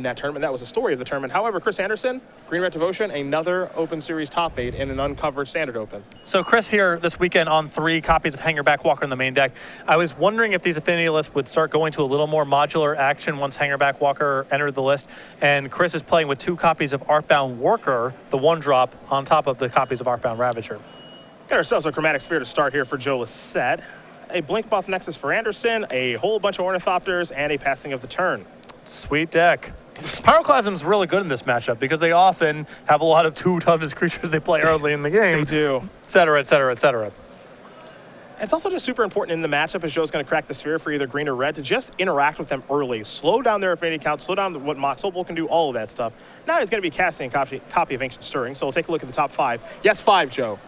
that tournament. That was the story of the tournament. However, Chris Andersen, Green Red Devotion, another Open Series top 8 in an uncovered Standard Open. So Chris here this weekend on 3 copies of Hangerback Walker in the main deck. I was wondering if these affinity lists would start going to a little more modular action once Hangerback Walker entered the list. And Chris is playing with 2 copies of Arcbound Worker, the 1-drop, on top of the copies of Arcbound Ravager. Got ourselves a Chromatic Sphere to start here for Joe Lossett. A Blinkmoth Nexus for Andersen, a whole bunch of Ornithopters, and a Passing of the Turn. Sweet deck. Pyroclasm's really good in this matchup because they often have a lot of 2-toughest creatures they play early in the game. They do. Et cetera, et cetera, et cetera. It's also just super important in the matchup as Joe's going to crack the sphere for either green or red to just interact with them early. Slow down their affinity count, slow down what Mox Opal can do, all of that stuff. Now he's going to be casting a copy of Ancient Stirring, so we'll take a look at the top 5. Yes, 5, Joe.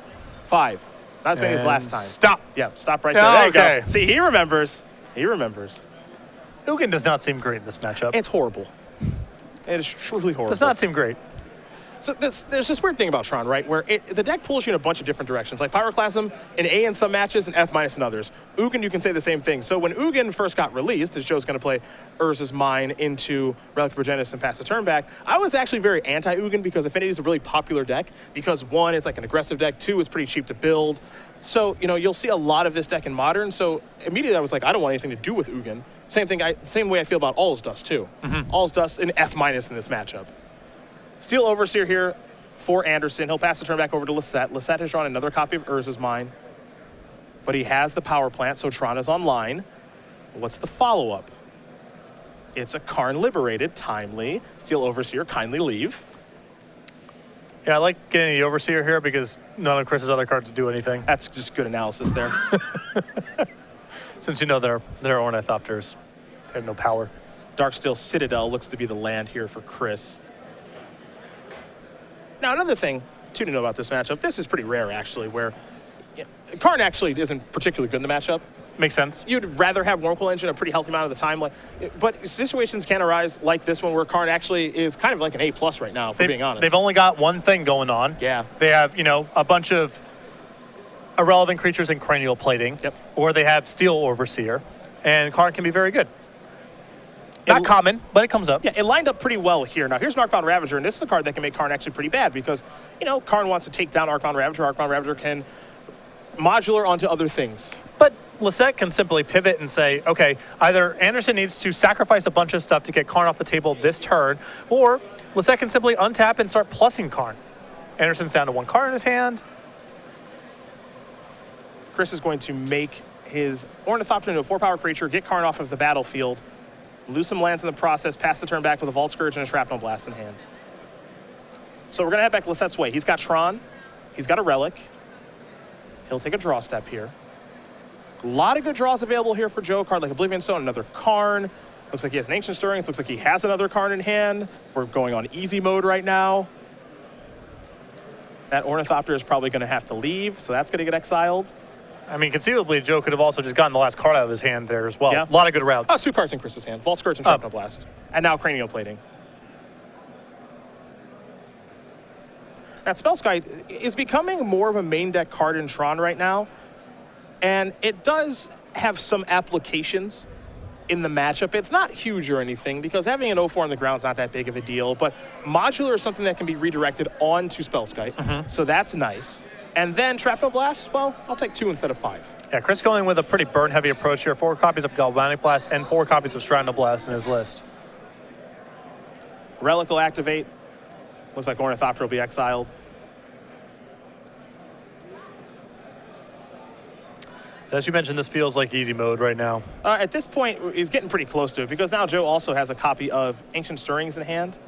5. Not as many as last time. Stop. Yeah, stop right there. There you okay. go. See, he remembers. He remembers. Ugin does not seem great in this matchup. It's horrible. It is truly horrible. Does not seem great. So there's this weird thing about Tron, right, where the deck pulls you in a bunch of different directions. Like Pyroclasm, an A in some matches, and F- in others. Ugin, you can say the same thing. So when Ugin first got released, as Joe's going to play Urza's Mine into Relic of Progenitus and pass the turn back, I was actually very anti-Ugin because Affinity is a really popular deck because 1, it's like an aggressive deck, 2, it's pretty cheap to build. So, you know, you'll see a lot of this deck in Modern. So immediately I was like, I don't want anything to do with Ugin. Same way I feel about All's Dust, too. All's Dust an F- in this matchup. Steel Overseer here for Andersen. He'll pass the turn back over to Lossett. Lossett has drawn another copy of Urza's Mine, but he has the power plant, so Tron is online. What's the follow-up? It's a Karn Liberated, timely. Steel Overseer, kindly leave. Yeah, I like getting the Overseer here because none of Chris's other cards do anything. That's just good analysis there. Since you know they're Ornithopters. They have no power. Darksteel Citadel looks to be the land here for Chris. Now, another thing, too, to know about this matchup, this is pretty rare, actually, where Karn actually isn't particularly good in the matchup. Makes sense. You'd rather have Wurmcoil Engine a pretty healthy amount of the time. But situations can arise like this one where Karn actually is kind of like an A+ right now, if we're being honest. They've only got one thing going on. Yeah. They have, you know, a bunch of irrelevant creatures in cranial plating. Yep. Or they have Steel Overseer. And Karn can be very good. Not common, but it comes up. Yeah, it lined up pretty well here. Now, here's an Arcbound Ravager, and this is the card that can make Karn actually pretty bad because, you know, Karn wants to take down Arcbound Ravager. Arcbound Ravager can modular onto other things. But Lossett can simply pivot and say, okay, either Andersen needs to sacrifice a bunch of stuff to get Karn off the table this turn, or Lossett can simply untap and start plussing Karn. Andersen's down to 1 card in his hand. Chris is going to make his Ornithopter into a 4-power creature, get Karn off of the battlefield, lose some lands in the process, pass the turn back with a Vault Scourge and a Shrapnel Blast in hand. So we're going to head back Lossett's way. He's got Tron. He's got a Relic. He'll take a draw step here. A lot of good draws available here for Joe. A card like Oblivion Stone, another Karn. Looks like he has an Ancient Stirring. Looks like he has another Karn in hand. We're going on easy mode right now. That Ornithopter is probably going to have to leave, so that's going to get exiled. I mean, conceivably, Joe could have also just gotten the last card out of his hand there as well. Yeah. A lot of good routes. Oh, 2 cards in Chris's hand. Vault Scourge and Shrapnel Blast. And now Cranial Plating. That Spellskite is becoming more of a main deck card in Tron right now. And it does have some applications in the matchup. It's not huge or anything because having an 0-4 on the ground is not that big of a deal. But modular is something that can be redirected onto Spellskite. So that's nice. And then Shrapnel Blast, well, I'll take 2 instead of 5. Yeah, Chris going with a pretty burn-heavy approach here. 4 copies of Galvanic Blast and 4 copies of Shrapnel Blast in his list. Relic will activate. Looks like Ornithopter will be exiled. As you mentioned, this feels like easy mode right now. At this point, he's getting pretty close to it because now Joe also has a copy of Ancient Stirrings in hand,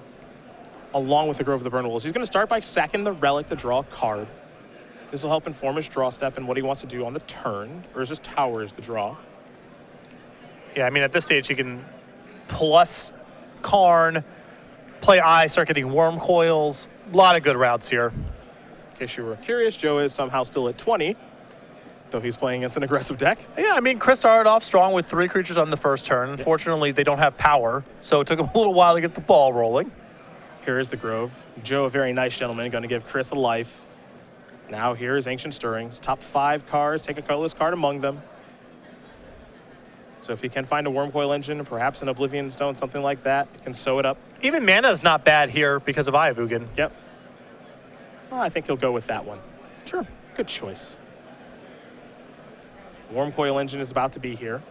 along with the Grove of the Burn Wolves. He's going to start by sacking the Relic to draw a card. This will help inform his draw step and what he wants to do on the turn. Urza's Tower is the draw. Yeah, I mean, at this stage, he can plus Karn, play Eye, start getting Wurmcoils. A lot of good routes here. In case you were curious, Joe is somehow still at 20, though he's playing against an aggressive deck. Yeah, I mean, Chris started off strong with 3 creatures on the first turn. Unfortunately, they don't have power, so it took him a little while to get the ball rolling. Here is the Grove. Joe, a very nice gentleman, going to give Chris a life. Now here's Ancient Stirrings. Top 5 cards, take a colorless card among them. So if he can find a Wormcoil Engine, perhaps an Oblivion Stone, something like that, he can sew it up. Even mana is not bad here because of Eye of Ugin. Yep. Well, I think he'll go with that one. Sure. Good choice. Wormcoil Engine is about to be here.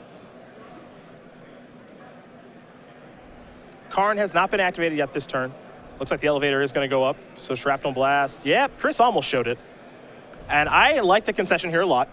Karn has not been activated yet this turn. Looks like the elevator is going to go up. So Shrapnel Blast. Yep, Chris almost showed it. And I like the concession here a lot.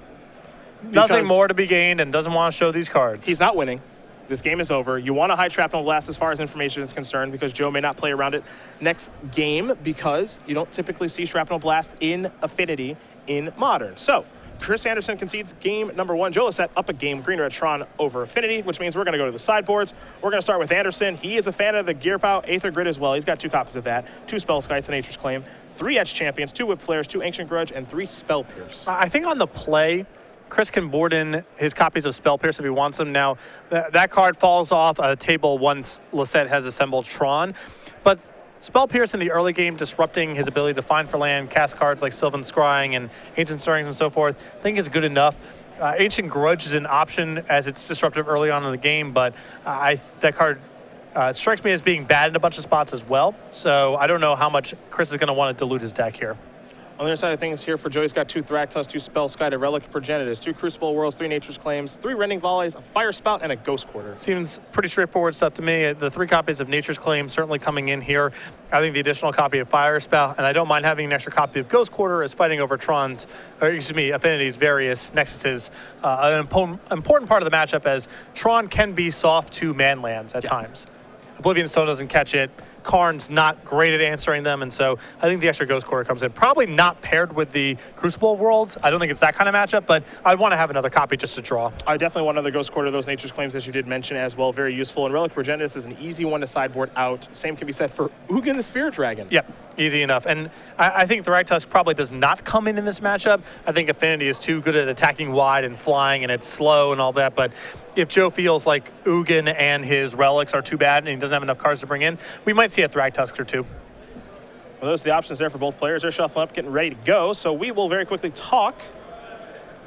Nothing more to be gained and doesn't want to show these cards. He's not winning. This game is over. You want to hide Shrapnel Blast as far as information is concerned because Joe may not play around it next game because you don't typically see Shrapnel Blast in Affinity in Modern. So Chris Andersen concedes game number 1. Joe Lossett up a game, Green Red Tron over Affinity, which means we're going to go to the sideboards. We're going to start with Andersen. He is a fan of the Gearpow Aether Grid as well. He's got 2 copies of that, 2 Spell Skies, a Nature's Claim, 3 Etch Champions, 2 Whip Flares, 2 Ancient Grudge, and 3 Spell Pierce. I think on the play, Chris can board in his copies of Spell Pierce if he wants them. Now, that card falls off a table once Lossett has assembled Tron. But Spell Pierce in the early game, disrupting his ability to find for land, cast cards like Sylvan Scrying and Ancient Stirrings and so forth, I think is good enough. Ancient Grudge is an option as it's disruptive early on in the game, but that card strikes me as being bad in a bunch of spots as well. So I don't know how much Chris is going to want to dilute his deck here. On the other side of things here for Joe, he's got 2 Thractus, 2 Spell Sky, a Relic Progenitus, 2 Crucible Worlds, 3 Nature's Claims, 3 Rending Volleys, a Fire Spout, and a Ghost Quarter. Seems pretty straightforward stuff to me. The 3 copies of Nature's Claim certainly coming in here. I think the additional copy of Fire Spout, and I don't mind having an extra copy of Ghost Quarter as fighting over Affinity's various Nexuses. An important part of the matchup as Tron can be soft to man lands at times. Oblivion Stone doesn't catch it. Karn's not great at answering them, and so I think the extra Ghost Quarter comes in. Probably not paired with the Crucible Worlds. I don't think it's that kind of matchup, but I'd want to have another copy just to draw. I definitely want another Ghost Quarter. Those Nature's Claims, as you did mention, as well, very useful. And Relic Progenitus is an easy one to sideboard out. Same can be said for Ugin the Spirit Dragon. Yep, easy enough. And I think the Thragtusk probably does not come in this matchup. I think Affinity is too good at attacking wide and flying, and it's slow and all that. But if Joe feels like Ugin and his relics are too bad and he doesn't have enough cards to bring in, we might see a Thragtusk or 2. Well, those are the options there for both players. They're shuffling up, getting ready to go. So we will very quickly talk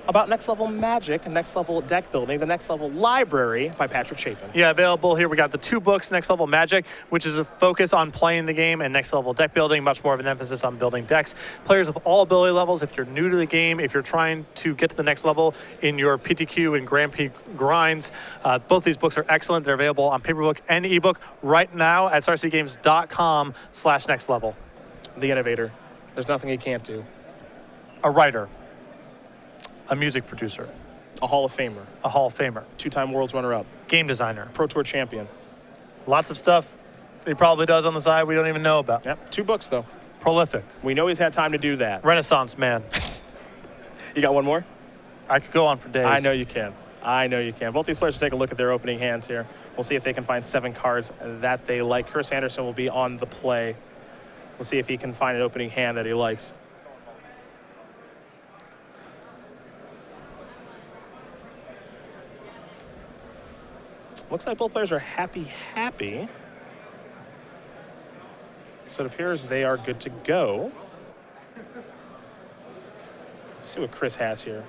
about Next Level Magic, Next Level Deck Building, the Next Level Library by Patrick Chapin. Yeah, available here. We got the 2 books, Next Level Magic, which is a focus on playing the game, and Next Level Deck Building, much more of an emphasis on building decks. Players of all ability levels, if you're new to the game, if you're trying to get to the next level in your PTQ and Grand Prix grinds, both these books are excellent. They're available on paperbook and ebook right now at starcgames.com/nextlevel. The innovator. There's nothing he can't do. A writer. A music producer. A Hall of Famer. A Hall of Famer. 2-time Worlds runner-up. Game designer. Pro Tour champion. Lots of stuff he probably does on the side we don't even know about. Yep, 2 books, though. Prolific. We know he's had time to do that. Renaissance man. You got one more? I could go on for days. I know you can. I know you can. Both these players will take a look at their opening hands here. We'll see if they can find 7 cards that they like. Chris Andersen will be on the play. We'll see if he can find an opening hand that he likes. Looks like both players are happy. So it appears they are good to go. Let's see what Chris has here.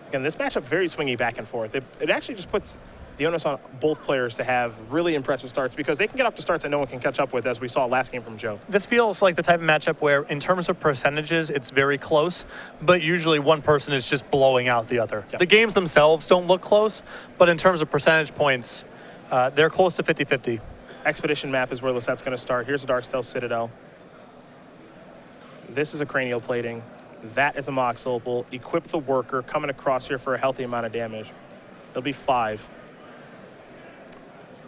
Again, this matchup very swingy back and forth. It actually just puts the onus on both players to have really impressive starts because they can get up to starts that no one can catch up with, as we saw last game from Joe. This feels like the type of matchup where, in terms of percentages, it's very close, but usually one person is just blowing out the other. Yep. The games themselves don't look close, but in terms of percentage points, they're close to 50-50. Expedition map is where Lossett's going to start. Here's a Darksteel Citadel. This is a Cranial Plating. That is a Mox Opal. Equip the Worker, coming across here for a healthy amount of damage. It'll be 5.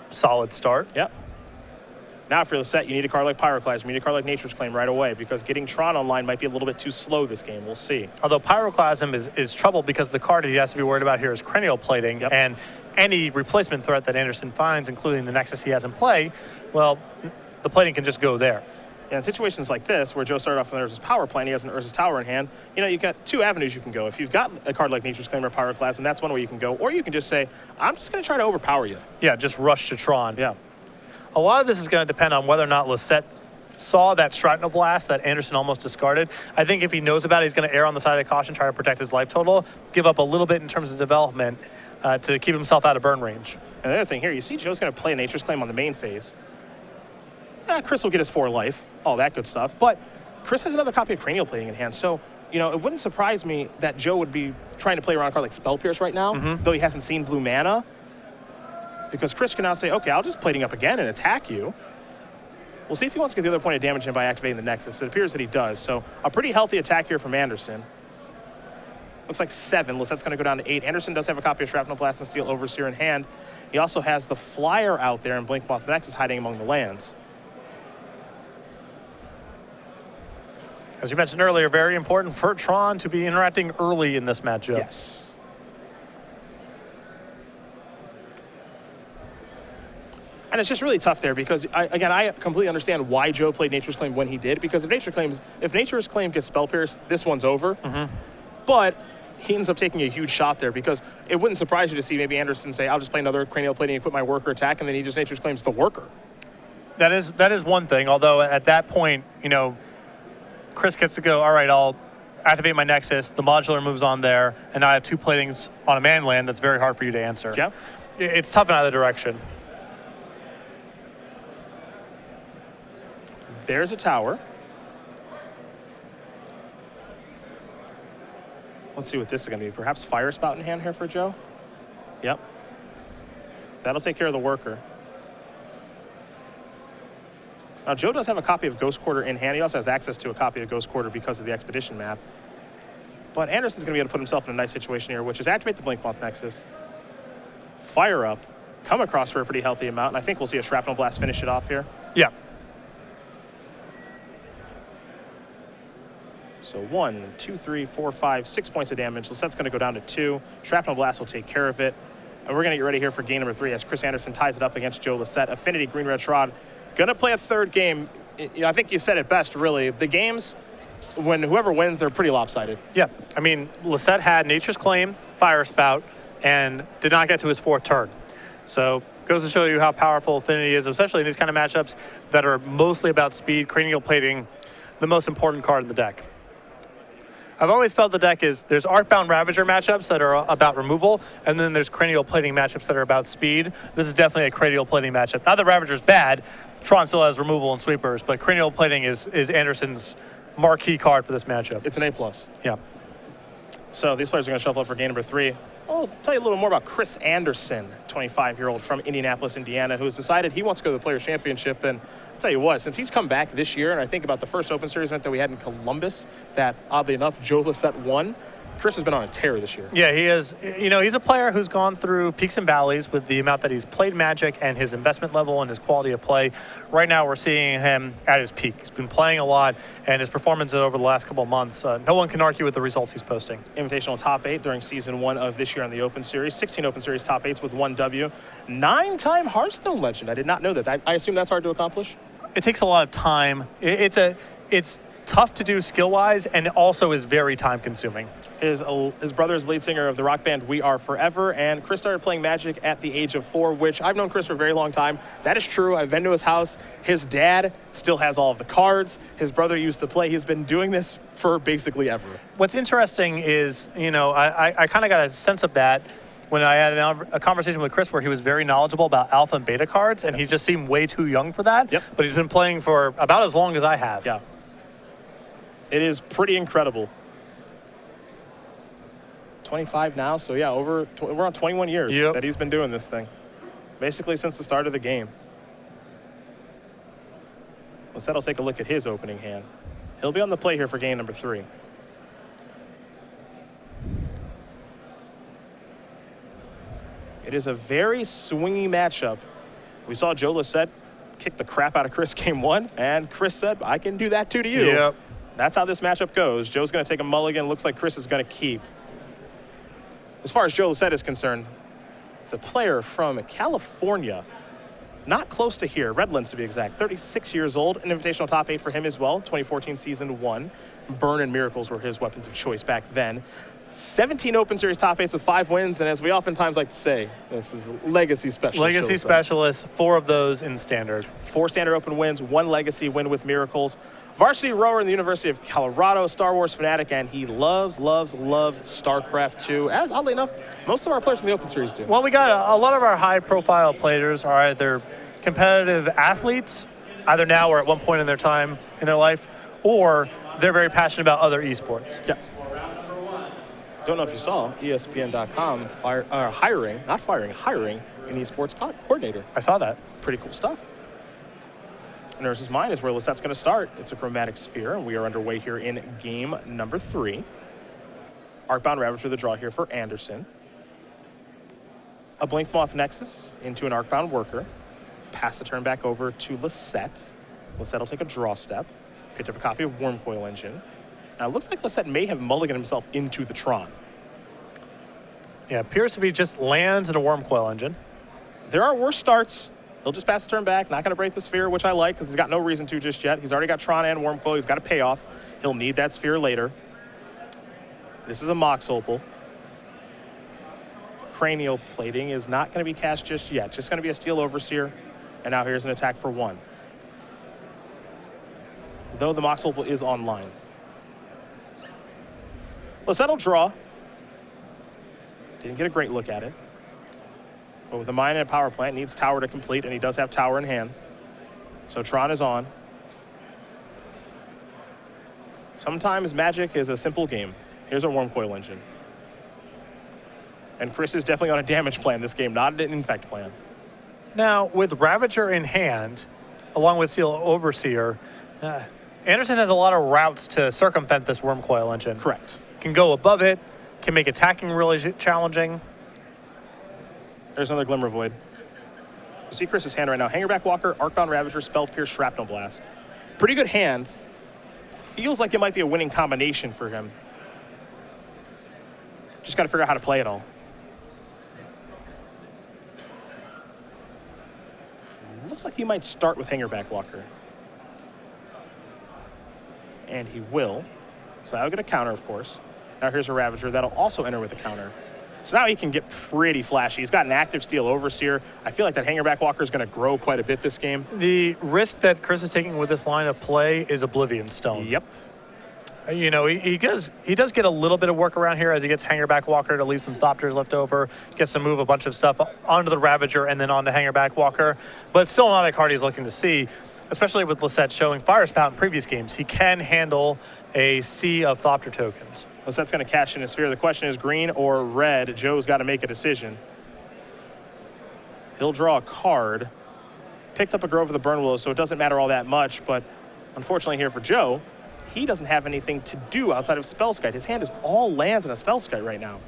Solid start. Yep. Now for Lossett, you need a card like Pyroclasm. You need a card like Nature's Claim right away because getting Tron online might be a little bit too slow this game. We'll see. Although Pyroclasm is trouble because the card he has to be worried about here is Cranial Plating, Yep. and any replacement threat that Andersen finds, including the Nexus he has in play, well, the plating can just go there. Yeah, in situations like this, where Joe started off with an Urza's Power Plant, he has an Urza's Tower in hand, you know, you've got 2 avenues you can go. If you've got a card like Nature's Claim or Pyroclasm, that's one way you can go. Or you can just say, I'm just going to try to overpower you. Yeah, just rush to Tron. Yeah. A lot of this is going to depend on whether or not Lossett saw that Shrapnel Blast that Andersen almost discarded. I think if he knows about it, he's going to err on the side of caution, try to protect his life total, give up a little bit in terms of development. to keep himself out of burn range. And the other thing here, you see Joe's going to play Nature's Claim on the main phase. Chris will get his 4 life, all that good stuff. But Chris has another copy of Cranial Plating in hand. So, it wouldn't surprise me that Joe would be trying to play around a card like Spell Pierce right now, though he hasn't seen blue mana. Because Chris can now say, okay, I'll just Plating up again and attack you. We'll see if he wants to get the other point of damage in by activating the Nexus. It appears that he does. So a pretty healthy attack here from Andersen. Looks like 7. Lossett's going to go down to 8. Andersen does have a copy of Shrapnel Blast and Steel Overseer in hand. He also has the Flyer out there and Blinkmoth Nexus hiding among the lands. As you mentioned earlier, very important for Tron to be interacting early in this matchup. Yes. And it's just really tough there because, I completely understand why Joe played Nature's Claim when he did, because if Nature's Claim gets Spell Pierce, this one's over. But he ends up taking a huge shot there because it wouldn't surprise you to see maybe Andersen say, I'll just play another Cranial Plating and put my worker attack, and then he just Nature's Claims the worker. That is one thing, although at that point, Chris gets to go, all right, I'll activate my Nexus, the modular moves on there, and now I have 2 platings on a man land that's very hard for you to answer. Yeah. It's tough in either direction. There's a tower. Let's see what this is going to be. Perhaps Fire Spout in hand here for Joe? Yep. That'll take care of the worker. Now, Joe does have a copy of Ghost Quarter in hand. He also has access to a copy of Ghost Quarter because of the Expedition map. But Andersen's going to be able to put himself in a nice situation here, which is activate the Blinkmoth Nexus, fire up, come across for a pretty healthy amount, and I think we'll see a Shrapnel Blast finish it off here. Yeah. So 1, 2, 3, 4, 5, 6 points of damage. Lossette's going to go down to 2. Shrapnel Blast will take care of it. And we're going to get ready here for game number 3 as Chris Andersen ties it up against Joe Lossett. Affinity Green Red Shroud. Going to play a third game. I think you said it best, really. The games, when whoever wins, they're pretty lopsided. Yeah. I mean, Lossett had Nature's Claim, Fire Spout, and did not get to his 4th turn. So goes to show you how powerful Affinity is, especially in these kind of matchups that are mostly about speed. Cranial Plating, the most important card in the deck. I've always felt the deck is, there's Arcbound Ravager matchups that are about removal, and then there's Cranial Plating matchups that are about speed. This is definitely a Cranial Plating matchup. Not that Ravager's bad, Tron still has removal and sweepers, but Cranial Plating is Andersen's marquee card for this matchup. It's an A+. Yeah. So these players are going to shuffle up for game number 3. I'll tell you a little more about Chris Andersen, 25-year-old from Indianapolis, Indiana, who has decided he wants to go to the Players' Championship. And I'll tell you what, since he's come back this year, and I think about the first Open Series event that we had in Columbus, that, oddly enough, Joe Lossett won, Chris has been on a tear this year. Yeah, he is. He's a player who's gone through peaks and valleys with the amount that he's played Magic and his investment level and his quality of play. Right now, we're seeing him at his peak. He's been playing a lot, and his performance over the last couple of months, no one can argue with the results he's posting. Invitational top 8 during Season 1 of this year on the Open Series. 16 Open Series top 8s with 1 W. 9-time Hearthstone legend. I did not know that. I assume that's hard to accomplish? It takes a lot of time. It's tough to do skill-wise, and also is very time-consuming. His brother is lead singer of the rock band We Are Forever, and Chris started playing Magic at the age of 4, which I've known Chris for a very long time. That is true. I've been to his house. His dad still has all of the cards. His brother used to play. He's been doing this for basically ever. What's interesting is, I kind of got a sense of that when I had a conversation with Chris where he was very knowledgeable about alpha and beta cards, and he just seemed way too young for that. Yep. But he's been playing for about as long as I have. Yeah. It is pretty incredible. 25 now, so yeah, we're on 21 years that he's been doing this thing. Basically since the start of the game. Lossett will take a look at his opening hand. He'll be on the play here for game number 3. It is a very swingy matchup. We saw Joe Lossett kick the crap out of Chris game 1, and Chris said, I can do that too to you. Yep. That's how this matchup goes. Joe's going to take a mulligan. Looks like Chris is going to keep. As far as Joe Lossett is concerned, the player from California, not close to here, Redlands to be exact, 36 years old, an invitational top 8 for him as well, 2014 season 1. Burn and Miracles were his weapons of choice back then. 17 Open Series top 8s with 5 wins, and as we oftentimes like to say, this is Legacy Specialist. Legacy Specialist, 4 of those in Standard. 4 Standard Open wins, 1 Legacy win with Miracles. Varsity rower in the University of Colorado, Star Wars fanatic, and he loves StarCraft 2, as oddly enough, most of our players in the Open Series do. Well, we got a lot of our high-profile players are either competitive athletes, either now or at one point in their time in their life, or they're very passionate about other esports. Yeah. Don't know if you saw ESPN.com hiring an esports coordinator. I saw that. Pretty cool stuff. Nurse's Mind is where Lossett's going to start. It's a chromatic sphere, and we are underway here in game number 3. Arcbound Ravager the draw here for Andersen. A Blink Moth Nexus into an Arcbound Worker. Pass the turn back over to Lossett. Lossett will take a draw step. Picked up a copy of Wormcoil Engine. Now, it looks like Lossett may have mulliganed himself into the Tron. Yeah, appears to be just lands and a Wormcoil Engine. There are worse starts. He'll just pass the turn back, not going to break the sphere, which I like because he's got no reason to just yet. He's already got Tron and Wormcoil. He's got a payoff. He'll need that sphere later. This is a Mox Opal. Cranial Plating is not going to be cast just yet. Just going to be a Steel Overseer. And now here's an attack for 1. Though the Mox Opal is online. Lossett will draw. Didn't get a great look at it. But with a mine and a power plant, needs tower to complete, and he does have tower in hand. So Tron is on. Sometimes Magic is a simple game. Here's a Wormcoil Engine. And Chris is definitely on a damage plan this game, not an infect plan. Now, with Ravager in hand, along with Steel Overseer, Andersen has a lot of routes to circumvent this Wormcoil Engine. Correct. Can go above it, can make attacking really challenging. There's another Glimmer Void. You see Chris's hand right now. Hangerback Walker, Arcbound Ravager, Spell Pierce, Shrapnel Blast. Pretty good hand. Feels like it might be a winning combination for him. Just got to figure out how to play it all. Looks like he might start with Hangerback Walker. And he will. So that'll get a counter, of course. Now here's a Ravager. That'll also enter with a counter. So now he can get pretty flashy. He's got an active Steel Overseer. I feel like that Hangerback Walker is going to grow quite a bit this game. The risk that Chris is taking with this line of play is Oblivion Stone. Yep. You know, he does get a little bit of work around here as he gets Hangerback Walker to leave some Thopters left over, gets to move a bunch of stuff onto the Ravager and then onto Hangerback Walker. But still not a card he's looking to see, especially with Lossett showing Fire Spout in previous games. He can handle a sea of Thopter tokens. Lossett's going to cash in a sphere. The question is green or red. Joe's got to make a decision. He'll draw a card. Picked up a Grove of the Burn Willows, so it doesn't matter all that much. But unfortunately here for Joe, he doesn't have anything to do outside of Spellskite. His hand is all lands in a Spellskite right now.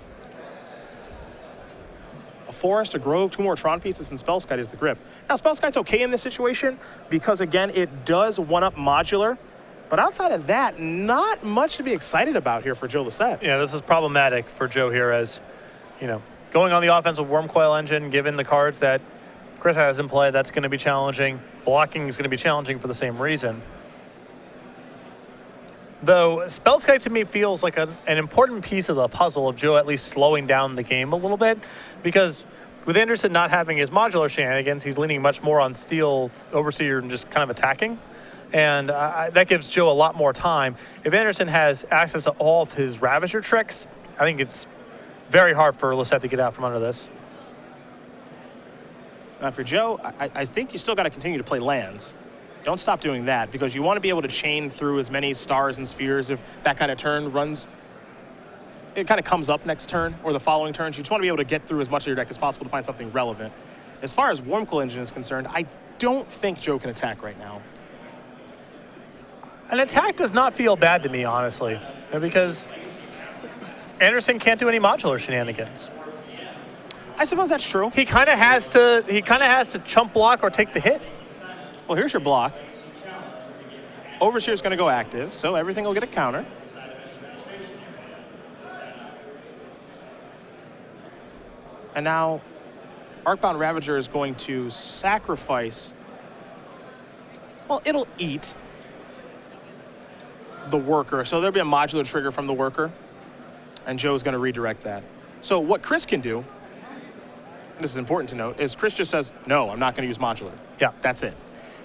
A Forest, a Grove, 2 more Tron pieces, and Spellskite is the grip. Now, Spellskite's okay in this situation because, again, it does one-up modular. But outside of that, not much to be excited about here for Joe Lossett. Yeah, this is problematic for Joe here as, you know, going on the offensive Wormcoil Engine, given the cards that Chris has in play, that's going to be challenging. Blocking is going to be challenging for the same reason. Though Spellskite to me feels like an important piece of the puzzle of Joe at least slowing down the game a little bit, because with Andersen not having his modular shenanigans, he's leaning much more on Steel Overseer and just kind of attacking. And that gives Joe a lot more time. If Andersen has access to all of his Ravager tricks, I think it's very hard for Lossett to get out from under this. For Joe, I think you still got to continue to play lands. Don't stop doing that because you want to be able to chain through as many stars and spheres if that kind of turn runs. It kind of comes up next turn or the following turns. You just want to be able to get through as much of your deck as possible to find something relevant. As far as Wormcoil Engine is concerned, I don't think Joe can attack right now. An attack does not feel bad to me, honestly, because Andersen can't do any modular shenanigans. I suppose that's true. He kind of has to chump block or take the hit. Well, here's your block. Overseer's going to go active, so everything will get a counter. And now Arcbound Ravager is going to sacrifice. Well, it'll eat the worker, so there'll be a modular trigger from the worker. And Joe's going to redirect that. So what Chris can do, this is important to note, is Chris just says, no, I'm not going to use modular. Yeah. That's it.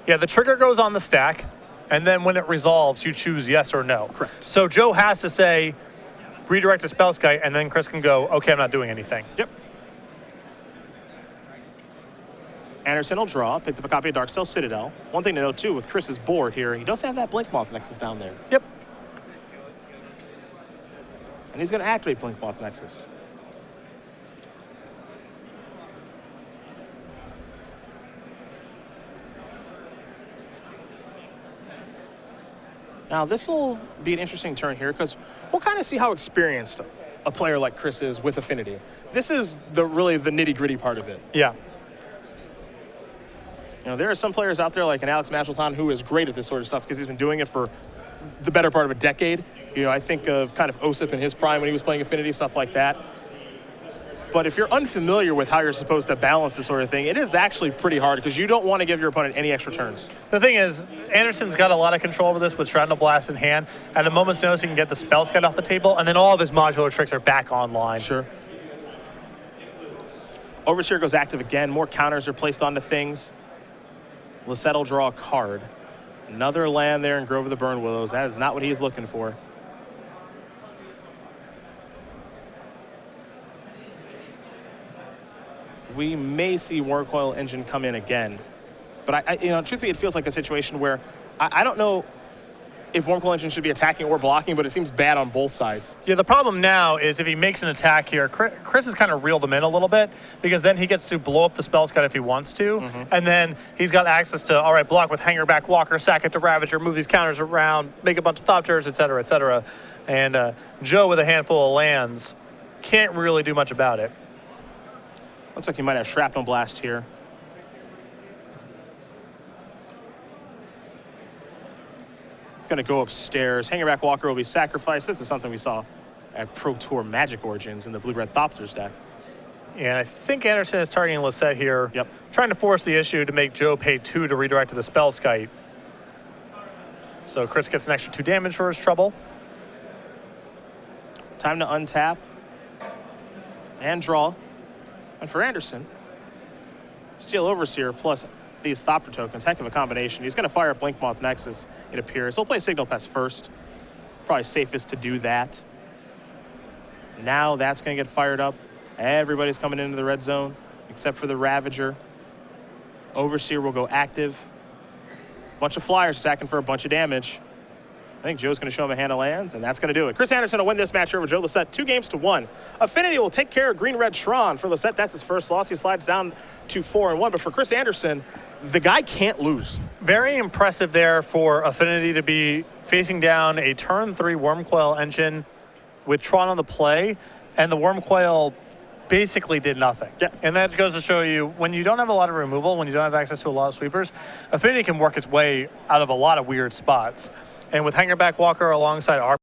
Yeah, the trigger goes on the stack, and then when it resolves, you choose yes or no. Correct. So Joe has to say, redirect to Spellskite, and then Chris can go, okay, I'm not doing anything. Yep. Andersen will draw, picked up a copy of Darksteel Citadel. One thing to note, too, with Chris's board here, he does have that Blinkmoth Nexus down there. Yep. And he's going to activate Blinkmoth Nexus. Now, this will be an interesting turn here because we'll kind of see how experienced a player like Chris is with Affinity. This is really the nitty-gritty part of it. Yeah. You know, there are some players out there like an Alex Machelton who is great at this sort of stuff because he's been doing it for the better part of a decade. You know, I think of kind of Osip in his prime when he was playing Affinity, stuff like that. But if you're unfamiliar with how you're supposed to balance this sort of thing, it is actually pretty hard because you don't want to give your opponent any extra turns. The thing is, Andersen's got a lot of control over this with Shrapnel Blast in hand. At a moment's notice, he can get the Spellskite off the table, and then all of his modular tricks are back online. Sure. Overseer goes active again. More counters are placed onto things. Lossett will draw a card. Another land there in Grove of the Burn Willows. That is not what he's looking for. We may see Warcoil Engine come in again. But, you know, truthfully, it feels like a situation where I don't know if Warcoil Engine should be attacking or blocking, but it seems bad on both sides. Yeah, the problem now is if he makes an attack here, Chris has kind of reeled him in a little bit because then he gets to blow up the Spellskite if he wants to, and then he's got access to, all right, block with Hangerback Walker, sack it to Ravager, move these counters around, make a bunch of Thopters, et cetera, et cetera. And Joe with a handful of lands can't really do much about it. Looks like he might have Shrapnel Blast here. Going to go upstairs. Hangerback Walker will be sacrificed. This is something we saw at Pro Tour Magic Origins in the Blue Red Thopters deck. And I think Andersen is targeting Lossett here, Yep. trying to force the issue to make Joe pay 2 to redirect to the Spellskite. So Chris gets an extra 2 damage for his trouble. Time to untap and draw. And for Andersen, Steel Overseer plus these Thopter tokens, heck of a combination. He's going to fire a Blinkmoth Nexus, it appears. He'll play Signal Pest first. Probably safest to do that. Now that's going to get fired up. Everybody's coming into the red zone, except for the Ravager. Overseer will go active. Bunch of flyers attacking for a bunch of damage. I think Joe's going to show him a hand of lands, and that's going to do it. Chris Andersen will win this match over Joe Lossett 2-1. Affinity will take care of Green-Red Tron. For Lossett, that's his first loss. He slides down to 4-1. But for Chris Andersen, the guy can't lose. Very impressive there for Affinity to be facing down a turn 3 Wormcoil Engine with Tron on the play, and the Wormcoil basically did nothing. Yeah. And that goes to show you, when you don't have a lot of removal, when you don't have access to a lot of sweepers, Affinity can work its way out of a lot of weird spots. And with Hangerback Walker alongside our